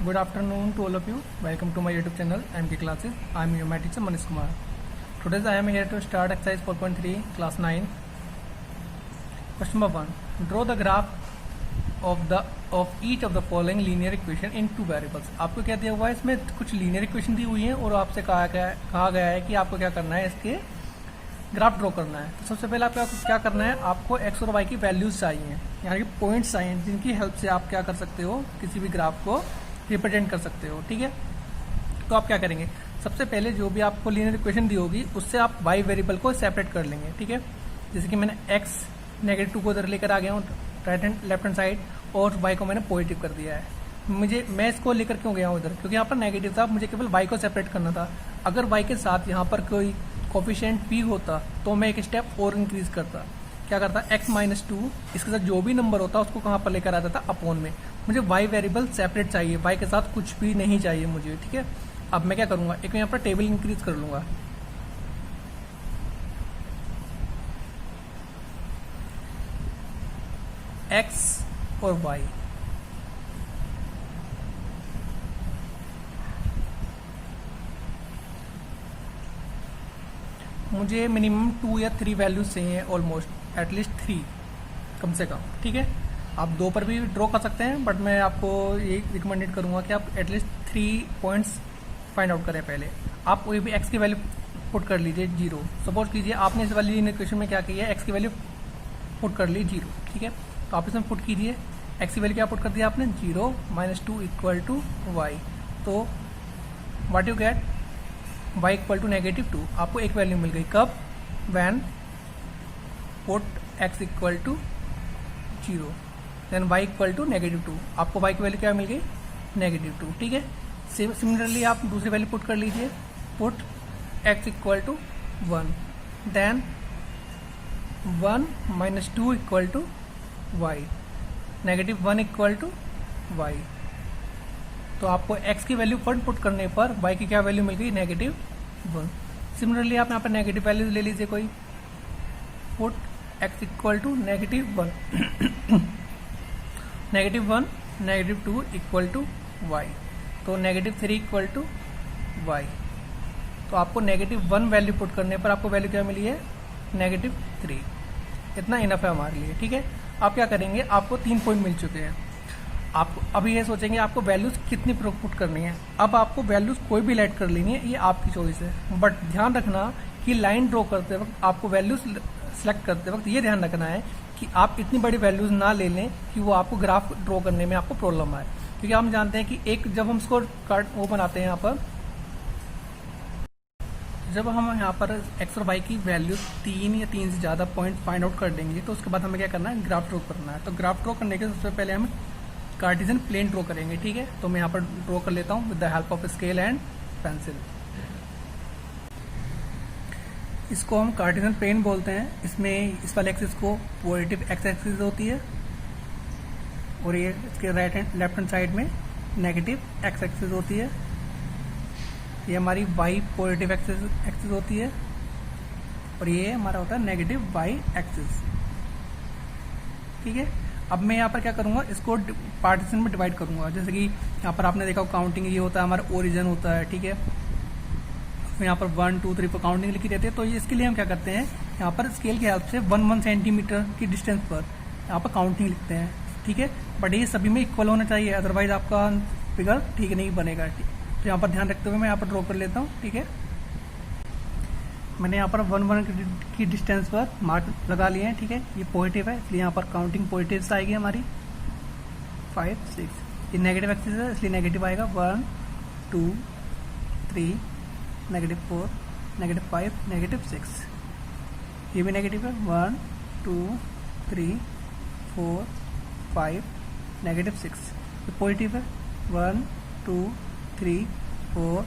Good afternoon to all of you. Welcome to my YouTube channel MK Classes. I am your teacher Manish Kumar. Today I am here to start exercise 4.3 class 9. Question number 1. Draw the graph of each of the following linear equation in two variables. आपको क्या दिया हुआ है, इसमें कुछ linear equation दी हुई है और आपसे कहा गया है कि आपको क्या करना है, इसके ग्राफ ड्रॉ करना है। तो सबसे पहले आपको क्या करना है, आपको एक्स और वाई की वैल्यूज चाहिए, यानी कि पॉइंट्स चाहिए जिनकी हेल्प से आप क्या कर सकते हो, किसी भी ग्राफ को रिप्रेजेंट कर सकते हो। ठीक है, तो आप क्या करेंगे, सबसे पहले जो भी आपको लीनियर इक्वेशन दी होगी उससे आप वाई वेरिएबल को सेपरेट कर लेंगे। ठीक है, जैसे कि मैंने एक्स -2 को उधर लेकर आ गया हूँ right hand left hand side, और वाई को मैंने पॉजिटिव कर दिया है। मैं इसको लेकर क्यों गया हूँ उधर, क्योंकि यहाँ पर नेगेटिव था, मुझे केवल वाई को सेपरेट करना था। अगर वाई के साथ यहाँ पर कोई कोफिशिएंट p होता तो मैं एक स्टेप और इंक्रीज करता। क्या करता, x -2 इसके साथ जो भी नंबर होता उसको कहाँ पर लेकर आता था, अपॉन में। मुझे y वेरिएबल सेपरेट चाहिए, y के साथ कुछ भी नहीं चाहिए मुझे। ठीक है, अब मैं क्या करूंगा, एक यहाँ पर टेबल इंक्रीज कर लूंगा। x और y, मुझे मिनिमम 2 या 3 वैल्यूज चाहिए, ऑलमोस्ट एटलीस्ट 3 कम से कम। ठीक है, आप 2 पर भी ड्रॉ कर सकते हैं, बट मैं आपको ये रिकमेंडेड करूंगा कि आप एटलीस्ट 3 पॉइंट्स फाइंड आउट करें। पहले आप कोई भी x की वैल्यू पुट कर लीजिए 0। सपोज कीजिए आपने इस वाली इक्वेशन में क्या किया है, x की वैल्यू पुट कर ली 0। ठीक है, तो आप इसमें पुट कीजिए, x की वैल्यू क्या पुट कर दिया आपने, 0 -2 इक्वल टू वाई। तो what you get, y equal to -2। आपको एक वैल्यू मिल गई, कब, when put x equal to 0 then y equal to -2। आपको y की वैल्यू क्या मिल गई, -2। ठीक है, सिमिलरली आप दूसरी वैल्यू पुट कर लीजिए, put x equal to 1 then 1 -2 equal to y, -1 equal to y। तो आपको x की वैल्यू 1 पुट करने पर y की क्या वैल्यू मिल गई, -1। सिमिलरली आप यहाँ पर नेगेटिव वैल्यू ले लीजिए कोई, put x equal to -1 -1 -2 equal to y, तो -3 इक्वल टू y। तो आपको -1 वैल्यू पुट करने पर आपको वैल्यू क्या मिली है, -3। इतना इनफ है हमारे लिए। ठीक है, आप क्या करेंगे, आपको 3 पॉइंट मिल चुके हैं। आप अभी ये सोचेंगे आपको वैल्यूज कितनी पुट करनी है। अब आपको वैल्यूज कोई भी लेट कर लेनी है, ये आपकी चॉइस है, बट ध्यान रखना कि लाइन ड्रॉ करते वक्त आपको वैल्यूज सेलेक्ट करते वक्त ये ध्यान रखना है कि आप इतनी बड़ी वैल्यूज ना ले लें कि वो आपको ग्राफ ड्रॉ करने में आपको प्रॉब्लम आए। क्योंकि हम जानते हैं कि एक जब हम स्कोर कार्ड वो बनाते हैं, यहाँ पर जब हम यहाँ पर एक्स और वाई की वैल्यू 3 या 3 से ज़्यादा पॉइंट फाइंड आउट कर देंगे, तो उसके बाद हमें क्या करना है, ग्राफ ड्रॉ करना है। तो ग्राफ ड्रॉ करने के सबसे पहले हम कार्टेशियन प्लेन ड्रॉ करेंगे। ठीक है, तो मैं यहाँ पर ड्रॉ कर लेता हूँ with the help of scale and pencil. इसको हम कार्टेशियन प्लेन बोलते हैं। इसमें इस वाले एक्सिस को पॉजिटिव एक्स एक्सिस होती है और ये इसके right hand left hand side में नेगेटिव एक्स एक्सिस होती है। ये हमारी वाई पॉजिटिव एक्सिस होती है और ये हमारा होता है नेगेटिव वाई एक्सिस। ठीक है, अब मैं यहाँ पर क्या करूंगा, इसको पार्टीशन में डिवाइड करूंगा। जैसे कि यहाँ पर आपने देखा काउंटिंग ये होता है, हमारा ओरिजिन होता है। ठीक है, यहाँ पर 1 2 3 पर काउंटिंग लिखी रहती है। तो इसके लिए हम क्या करते हैं, यहाँ पर स्केल की हेल्प से 1 सेंटीमीटर की डिस्टेंस पर यहाँ पर काउंटिंग लिखते हैं। ठीक है, बट ये सभी में इक्वल होना चाहिए, अदरवाइज आपका फिगर ठीक नहीं बनेगा। तो यहाँ पर ध्यान रखते हुए मैं यहाँ पर ड्रॉ कर लेता हूँ। ठीक है, मैंने यहाँ पर 1 की डिस्टेंस पर मार्क लगा लिए हैं। ठीक है, ये पॉजिटिव है इसलिए यहाँ पर काउंटिंग पॉजिटिव आएगी हमारी 5 6। ये नेगेटिव एक्सिस है इसलिए नेगेटिव आएगा 1 2 3 -4 -5 -6। ये भी नेगेटिव है 1 2 3 4 5 -6। ये पॉजिटिव है 1 2 3 4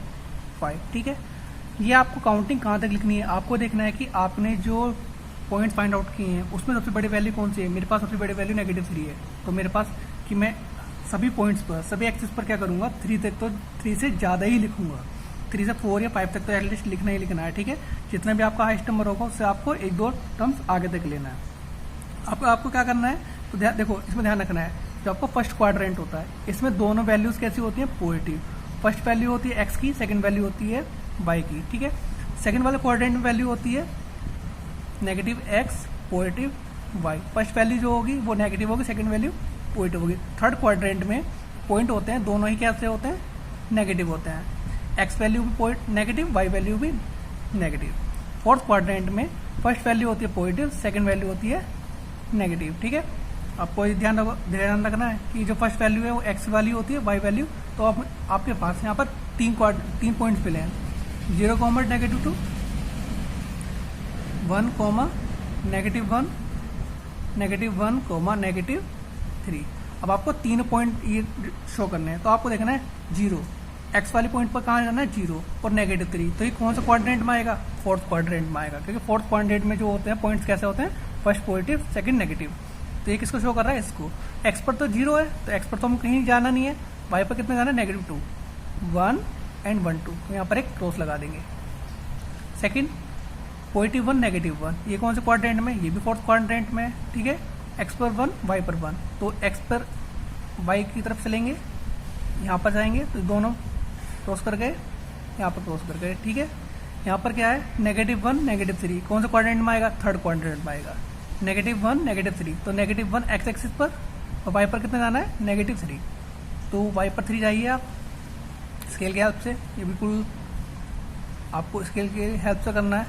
5। ठीक है, ये आपको काउंटिंग कहाँ तक लिखनी है, आपको देखना है कि आपने जो पॉइंट फाइंड आउट किए हैं उसमें सबसे बड़ी वैल्यू कौन सी है। मेरे पास सबसे बड़ी वैल्यू -3 है, तो मेरे पास कि मैं सभी पॉइंट्स पर, सभी एक्सिस पर क्या करूंगा, 3 तक, तो 3 से ज़्यादा ही लिखूंगा। 3 से 4 या 5 तक तो एटलीस्ट लिखना ही लिखना है। ठीक है, जितना भी आपका हाईएस्ट नंबर होगा उससे आपको 1-2 टर्म्स आगे तक लेना है। आपको क्या करना है, तो देखो इसमें ध्यान रखना है जो आपका फर्स्ट क्वाड्रेंट होता है, इसमें दोनों वैल्यूज कैसी होती हैं, पॉजिटिव। फर्स्ट वैल्यू होती है एक्स की, सेकंड वैल्यू होती है वाई की, ठीक है। सेकंड वाले क्वाड्रेंट में वैल्यू होती है negative x positive y. First value जो होगी वो नेगेटिव होगी, सेकंड वैल्यू पॉजिटिव होगी। थर्ड क्वाड्रेंट में पॉइंट होते हैं, दोनों ही कैसे होते हैं, नेगेटिव होते हैं। एक्स वैल्यू भी पॉइंट नेगेटिव, वाई वैल्यू भी नेगेटिव। फोर्थ क्वाड्रेंट में फर्स्ट वैल्यू होती है पॉजिटिव, सेकंड वैल्यू होती है नेगेटिव, ठीक है। आपको ध्यान रखना है कि जो फर्स्ट वैल्यू है वो एक्स वाली होती है, वाई वैल्यू। तो आपके पास यहाँ पर तीन पॉइंट्स मिले हैं, 0, -2, 1, -1, -1, -3। अब आपको 3 पॉइंट ये शो करने हैं, तो आपको देखना है 0, एक्स वाली पॉइंट पर कहाँ जाना है 0 और -3। तो ये कौन सा क्वाड्रेंट में आएगा, फोर्थ क्वाड्रेंट में आएगा, क्योंकि फोर्थ क्वाड्रेंट में जो होते हैं पॉइंट्स कैसे होते हैं, फर्स्ट पॉजिटिव सेकंड नेगेटिव। तो ये किसको शो कर रहा है, इसको। एक्स पर तो 0 है, तो एक्स पर तो हम कहीं जाना नहीं है। वाई पर कितना जाना है, -2, 1 and 1, 2। तो यहाँ पर एक क्रॉस लगा देंगे। सेकंड +1 -1, ये कौन से क्वाड्रेंट में, ये भी फोर्थ क्वाड्रेंट में है, ठीक है। एक्स पर 1, वाई पर 1, तो एक्स पर वाई की तरफ चलेंगे, यहाँ पर जाएंगे तो दोनों क्रॉस कर गए, यहाँ पर क्रॉस कर गए, ठीक है। यहाँ पर क्या है, -1 -3, कौन से क्वाड्रेंट में आएगा, थर्ड क्वाड्रेंट में आएगा। -1 -3, तो -1 एक्स एक्सिस पर और वाई पर कितना जाना है, -3। तो वाई पर 3 जाइए आप स्केल की हेल्प से, ये बिल्कुल आपको स्केल की हेल्प से करना है।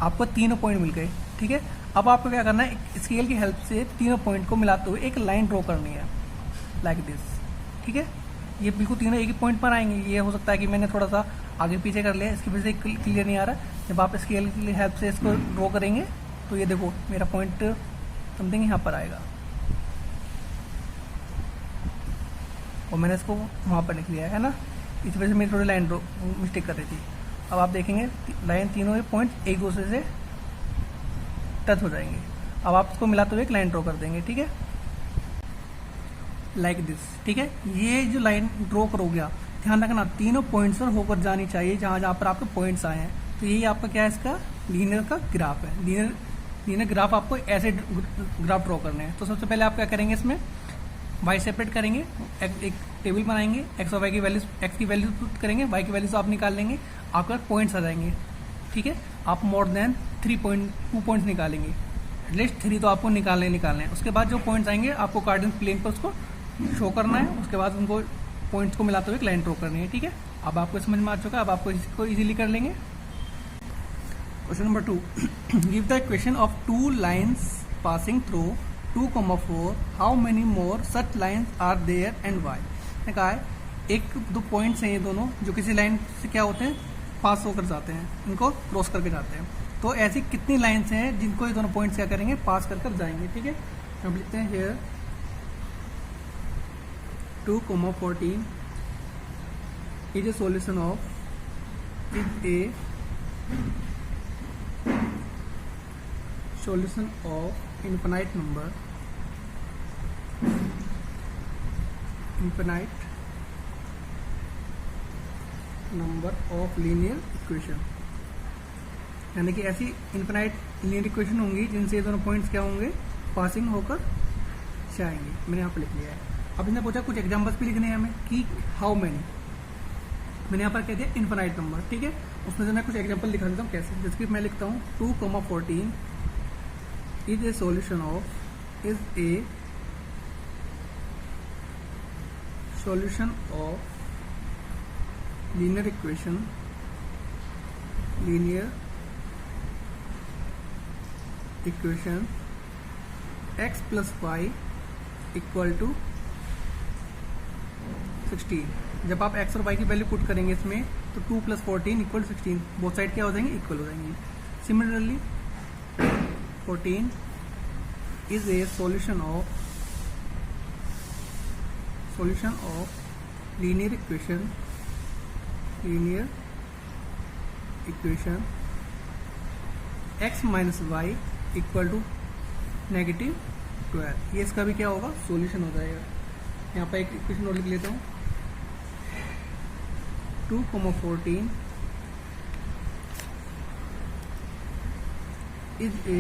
आपको तीनों पॉइंट मिल गए, ठीक है। अब आपको क्या करना है, स्केल की हेल्प से तीनों पॉइंट को मिलाते हुए एक लाइन ड्रॉ करनी है, लाइक दिस, ठीक है। ये बिल्कुल तीनों एक ही पॉइंट पर आएंगे। ये हो सकता है कि मैंने थोड़ा सा आगे पीछे कर लिया, इसकी वजह से क्लियर नहीं आ रहा। जब आप स्केल की हेल्प से इसको ड्रॉ करेंगे तो ये देखो मेरा पॉइंट समथिंग यहाँ पर आएगा, और मैंने इसको वहाँ पर लिख लिया है ना। इस वजह से मेरी थोड़ी लाइन ड्रॉ मिस्टेक कर रही थी। अब आप देखेंगे लाइन तीनों पॉइंट एक दूसरे से टच हो जाएंगे। अब आप इसको मिलाते हुए एक लाइन ड्रॉ कर देंगे, ठीक है, लाइक दिस, ठीक है। ये जो लाइन ड्रॉ करोगे आप, ध्यान रखना तीनों पॉइंट्स पर होकर जानी चाहिए जहाँ जहाँ पर आपके पॉइंट्स आए हैं। तो यही आपका क्या है, इसका लीनियर का ग्राफ है। लीनियर ग्राफ आपको ऐसे ग्राफ ड्रॉ करने हैं। तो सबसे पहले आप क्या करेंगे, इसमें वाई सेपरेट करेंगे, एक टेबल बनाएंगे, एक्स और वाई की वैल्यूज, एक्स की वैल्यू पुट करेंगे, वाई की वैल्यूज आप निकाल लेंगे, आपके पॉइंट्स आ जाएंगे, ठीक है। आप मोर देन 2 पॉइंट्स निकालेंगे, एटलीस्ट 3 तो आपको निकालने हैं। उसके बाद जो पॉइंट्स आएंगे आपको कार्डिनल प्लेन पर उसको शो करना है। उसके बाद उनको पॉइंट्स को मिलाते हुए एक लाइन ड्रॉ करनी है, ठीक है। अब आपको समझ में आ चुका है, अब आपको इसको इजीली कर लेंगे। Question number 2, give the equation of 2 lines passing through 2,4, how many more such lines are there and y. ने कहा है एक दो पॉइंट्स हैं ये दोनों जो किसी लाइन से क्या होते हैं, पास होकर जाते हैं, इनको क्रॉस करके जाते हैं। तो ऐसी कितनी लाइन्स हैं जिनको ये दोनों पॉइंट्स क्या करेंगे, पास कर जाएंगे, ठीक है। हम लिखते हैं hair 2,14 is a solution of infinite number of linear equation। यानी कि ऐसी इनफिनाइट लीनियर इक्वेशन होंगी जिनसे ये दोनों पॉइंट्स क्या होंगे, पासिंग होकर जाएंगे। मैंने यहाँ पर लिख लिया है। अब इसने पूछा कुछ एग्जांपल्स भी लिखने हैं हमें कि हाउ मेनी, मैंने यहाँ पर कह दिया इनफिनाइट नंबर, ठीक है। उसमें से मैं कुछ एग्जांपल दिखा देता हूँ कैसे। जैसे कि मैं लिखता हूँ 2,14 is a solution of linear equation x plus y equal to 16। जब आप x और y की वैल्यू पुट करेंगे इसमें तो 2 + 14 = 16, बोथ साइड क्या हो जाएंगे, इक्वल हो जाएंगे। Similarly 14 is a solution of linear equation x minus y equal to -12। ये इसका भी क्या होगा, सॉल्यूशन हो जाएगा। यहाँ पर एक इक्वेशन और लिख लेता हूँ 2,14 is a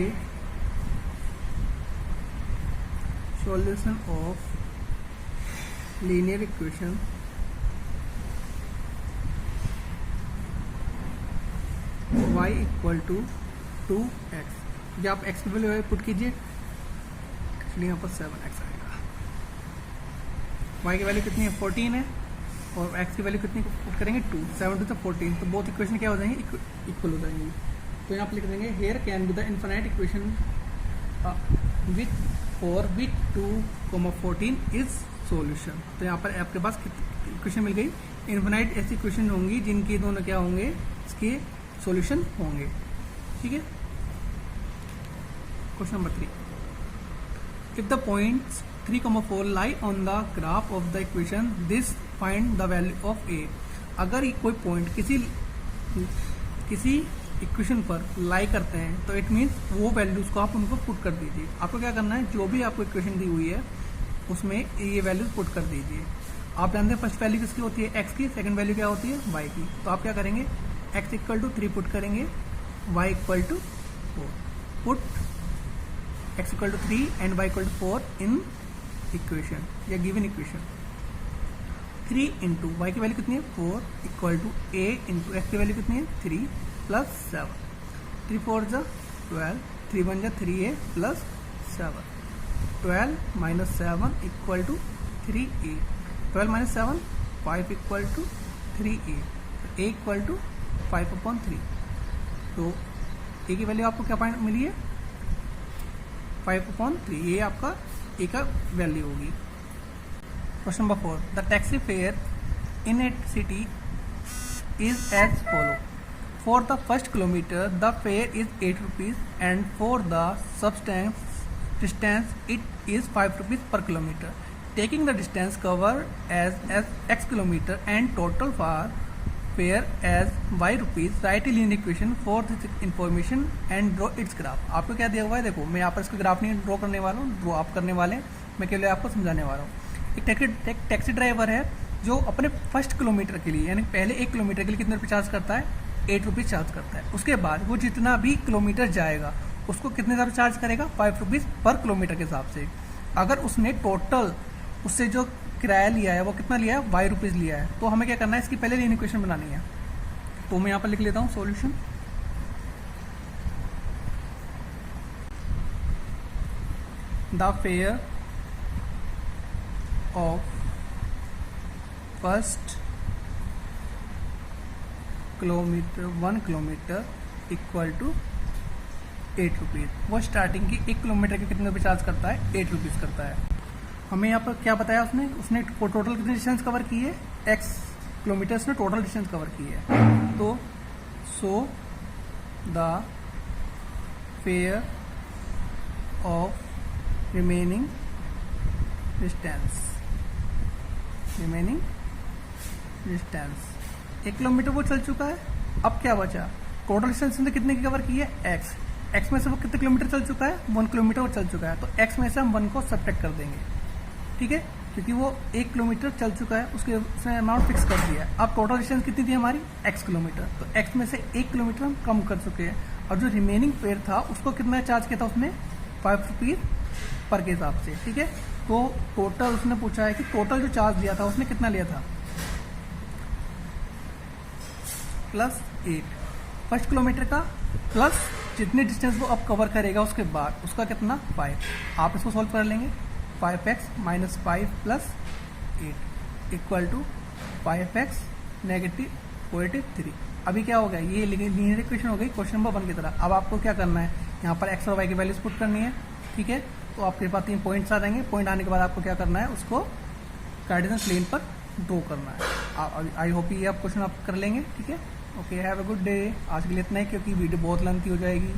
solution of linear equation y equal to 2x, या आप x की वैल्यू पुट कीजिए, एक्चुअली यहाँ पर 7x आएगा। y की वैल्यू कितनी है 14 है, और x की वैल्यू कितनी पुट करेंगे 2, 7 to 14, तो बोथ इक्वेशन क्या हो जाएंगे, इक्वल हो जाएंगी। तो यहाँ पर लिख देंगे here can be the infinite equation with for with 2,14 is solution. तो यहाँ पर आपके पास इक्वेशन मिल गई, इन्फिनाइट ऐसी इक्वेशन होंगी जिनके दोनों क्या होंगे, इसके सॉल्यूशन होंगे। ठीक है, question number 3, if the points 3,4 lie on the graph of the equation this find the value of a. अगर कोई पॉइंट किसी इक्वेशन पर लाई करते हैं तो इट मीन्स वो वैल्यूज को आप उनको पुट कर दीजिए। आपको क्या करना है, जो भी आपको इक्वेशन दी हुई है उसमें ये वैल्यूज पुट कर दीजिए। आप जानते हैं फर्स्ट वैल्यू किसकी होती है, एक्स की, सेकंड वैल्यू क्या होती है, वाई की। तो आप क्या करेंगे, x इक्वल टू 3 पुट करेंगे, y equal to 4, put x equal to 3 and y equal to 4 in equation या गिवन इक्वेशन। 3 इंटू वाई की वैल्यू कितनी है 4 equal to a into x की वैल्यू कितनी है 3 प्लस 7, 3 4 जा 12, 3 1 जा 3a plus 7, 12 minus 7 equal to 3a, 12 minus 7 5 equal to 3a, a equal to 5/3। तो a की वैल्यू आपको क्या पॉइंट मिली है 5/3, ये आपका a का वैल्यू होगी। Question number 4, the taxi fare in a city is as follow. For the first kilometre the fare is 8 rupees and for the substance distance it is 5 rupees per kilometre. Taking the distance cover as x kilometre and total for fare as y rupees, write a linear equation for this information and draw its graph. आपको क्या दिया हुआ है, देखो मैं यहाँ पर इसका ग्राफ नहीं ड्रॉ करने वाला हूँ, ड्रॉ आप करने वाले हैं, मैं केवल आपको समझाने वाला हूँ। एक टैक्सी ड्राइवर है जो अपने फर्स्ट किलोमीटर के लिए, यानी पहले 1 किलोमीटर के लिए कितने रुपये चार्ज करता है, 8 रुपीज़ चार्ज करता है। उसके बाद वो जितना भी किलोमीटर जाएगा उसको कितने ज़्यादा चार्ज करेगा, 5 रुपीज़ पर किलोमीटर के हिसाब से। अगर उसने टोटल उससे जो किराया लिया है वो कितना लिया है, 5 रुपीज़ लिया है, तो हमें क्या करना है, इसकी पहले लीनियर इक्वेशन बनानी है। तो मैं यहाँ पर लिख लेता हूँ solution. The fare of first kilometre 1 kilometre equal to 8 rupees. वो स्टार्टिंग की 1 किलोमीटर के कितने रुपये चार्ज करता है, 8 रुपीज़ करता है। हमें यहाँ पर क्या बताया उसने टोटल कितनी डिस्टेंस कवर की है, x किलोमीटर्स ने टोटल डिस्टेंस कवर की है। तो so the fare of remaining distance 1 kilometre वो चल चुका है। अब क्या बचा, टोटल डिस्टेंस ने कितने की कवर की है, x में से वो कितने किलोमीटर चल चुका है, 1 किलोमीटर वो चल चुका है। तो x में से हम 1 को सब्ट्रैक्ट कर देंगे, ठीक है, क्योंकि वो 1 किलोमीटर चल चुका है, उसने अमाउंट फिक्स कर दिया है। अब टोटल डिस्टेंस कितनी थी हमारी, x किलोमीटर, तो x में से 1 किलोमीटर हम कम कर चुके हैं। और जो रिमेनिंग फेयर था उसको कितना चार्ज किया था उसने, 5 रुपीज़ पर के हिसाब से, ठीक है। तो टोटल उसने पूछा है कि टोटल जो चार्ज लिया था उसने कितना लिया था, +8 फर्स्ट किलोमीटर का, प्लस जितने डिस्टेंस वो अब कवर करेगा उसके बाद उसका कितना 5। आप इसको सॉल्व कर लेंगे, 5x - 5 + 8 इक्वल टू 5x -3। अभी क्या हो गया, ये लीनियर इक्वेशन हो गई क्वेश्चन नंबर 1 की तरह। अब आपको क्या करना है, यहाँ पर x और y की वैल्यूज पुट करनी है, ठीक है। तो आपके पास 3 पॉइंट्स आ जाएंगे, पॉइंट आने के बाद आपको क्या करना है, उसको कार्टेशियन प्लेन पर ड्रॉ करना है। आई होप ये आप क्वेश्चन आप कर लेंगे, ठीक है। Okay, have a good day. आज के लिए इतना ही, क्योंकि वीडियो बहुत लेंथी हो जाएगी।